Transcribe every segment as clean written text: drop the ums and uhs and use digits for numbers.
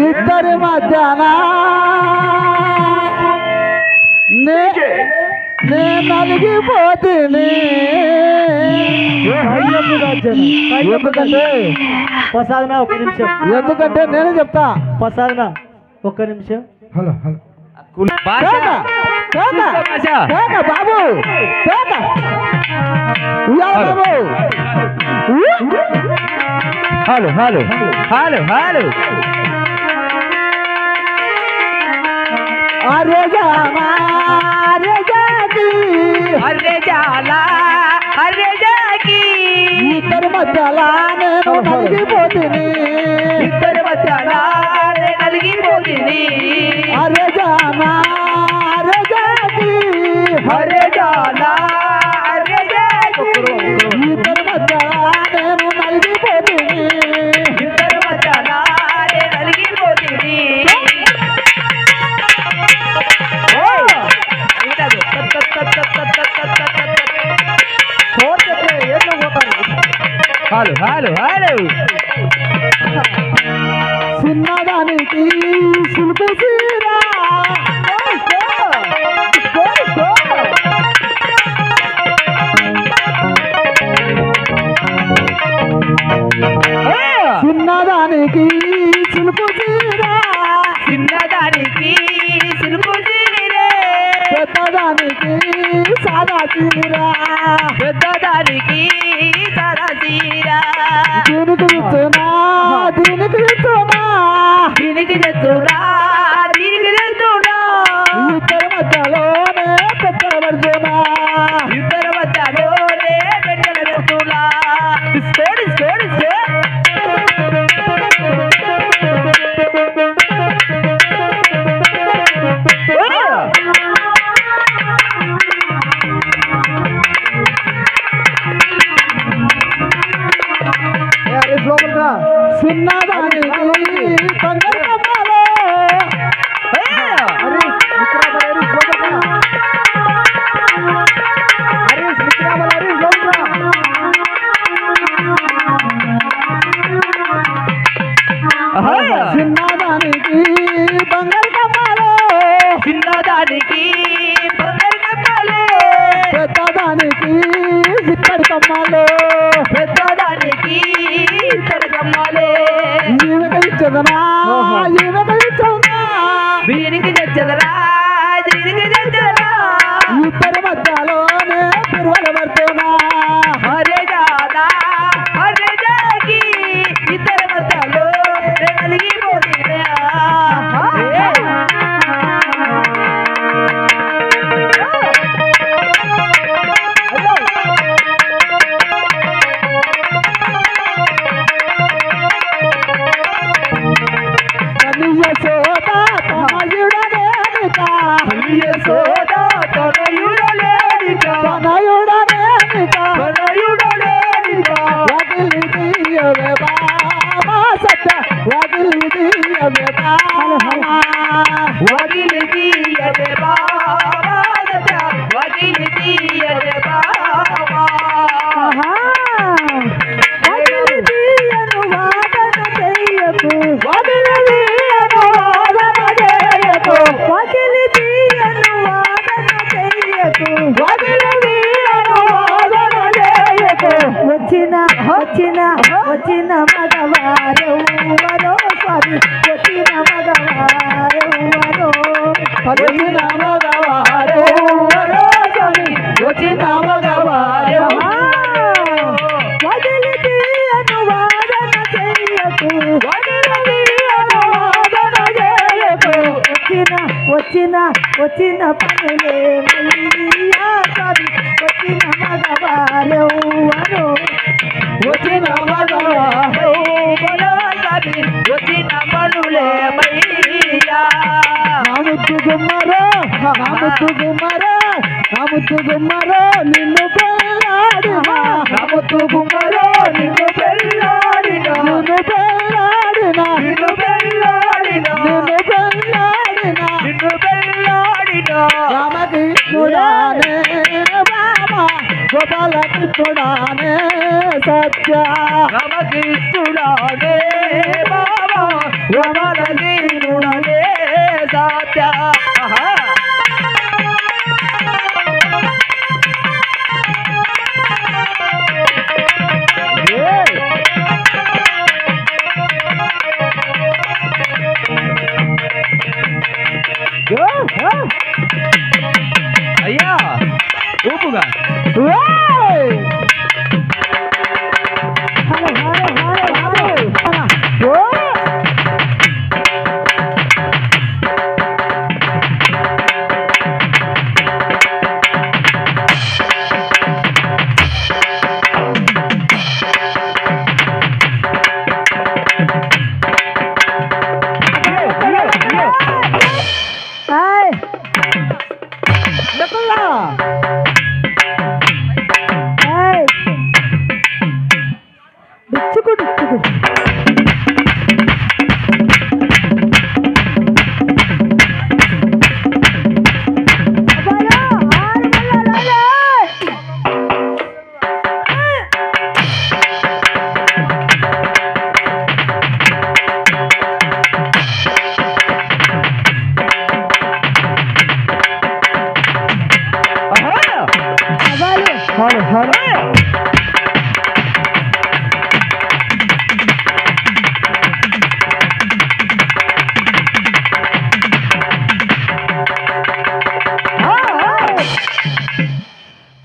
ఇద్దరి మధ్యాహ్న నేను నలిగిపోతుంది. ప్రసాదన ఒక్క నిమిషం, ఎందుకంటే నేనే చెప్తా. ప్రసాదన ఒక్క నిమిషం. హలో హలో బాబు హలో హలో హలో హలో అరే జానా అరే జాకి అరే जाला అరే జాకి ఇద్దరి మధ్యలా నేను నలిగిపోతుంది. ఇద్దరి మధ్యలా నేను నలిగిపోతుంది. అరే జానా అరే జాకి అరే जाला అరే జాకి ఇద్దరి మధ్యలా నేను నలిగిపోతుంది. ఇద్దరి మధ్యలా నేను నలిగిపోతుంది. హలో హలో హలో చిన్నదానికి సులుపు సీరా చిన్నదానికి సులుపు సీరా చిన్నదానికి సిలుపు చీరే పెద్దదానికి సాదా చీరా పెద్దదానికి సాదా చీరా దీనికి విచ్చునా దీనికి విచ్చునా దీనికి తెచ్చురా దీనికి తెచ్చురా ఇద్దరి మధ్యలోనే పెద్దల పడుతున్నా. ఇద్దరి మధ్యలోనే పెట్టెల తెచ్చురా. స్కోడి స్కోడి చిన్నదానికి బంగారు కమ్మాలో చిన్నదానికి బంగారు కమ్మాలో చిన్నదానికి బంగారు కమ్మాలే పెద్దదానికి ఇక్కడి కమ్మాలో పెద్దదానికి ఇద్దరు కమ్మాలే ఈమెక ఇచ్చదనా ఈమెక ఇచ్చదనా దీనికి తెచ్చదరా దీనికి తెచ్చదరా ఇద్దరి మధ్యలోనే తిరువల పడుతున్నా. అరే దాదా అరే జాకి ఇద్దరి మధ్యలో నలిగిపోతున్నా. యశోద తనయుడనేనిక యశోద తనయుడలేనిక తనయుడనేనిక తనయుడలేనిక వదిలి తీయవే బామా సత్య వదిలి తీయవే బామా వదిలి తీయవే బాబా వదిలి తీయవే బాబా వదిలి తీయను వాదన చెయ్యకు వదిలి తీయను వాదన చెయ్యకు వదిలి తీయను వాదన చెయ్యకు వదిలి తీయను వాదన చెయ్యకు వచ్చిన వచ్చిన వచ్చిన మగవారెవ్వరో స్వామి వచ్చిన మగవారెవ్వరో వచ్చిన మగవారెవ్వరో స్వామి వచ్చిన మగవారెవ్వరో వదిలి తీయను వాదన చెయ్యకు వదిలి తీయను వాదన చెయ్యకు వచ్చిన వచ్చిన వచ్చిన పనులేమయ్యా స్వామి వచ్చిన మగవారెవ్వరో వచ్చిన మగవారెవ్వరో వచ్చిన పనులేమయ్యా నాముద్దు గుమ్మరో నాముద్దు గుమ్మరో నాముద్దు గుమ్మరో నిన్ను పెళ్ళాడినా నమ్ముతూ గుమ్మలో నిన్ను పెళ్ళాడినా నిన్ను పెళ్ళాడినా నిన్ను పెళ్ళాడినా నిన్ను పెళ్ళాడినా నిన్ను పెళ్ళాడినా రామకృష్ణుడానే రామ గోపాల నమకిస్తుడానే సత్య నమకిస్తుడానే బాబా రమణగీనుడనే సత్య అయ్యా ఊపుగా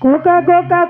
కోకా కోకా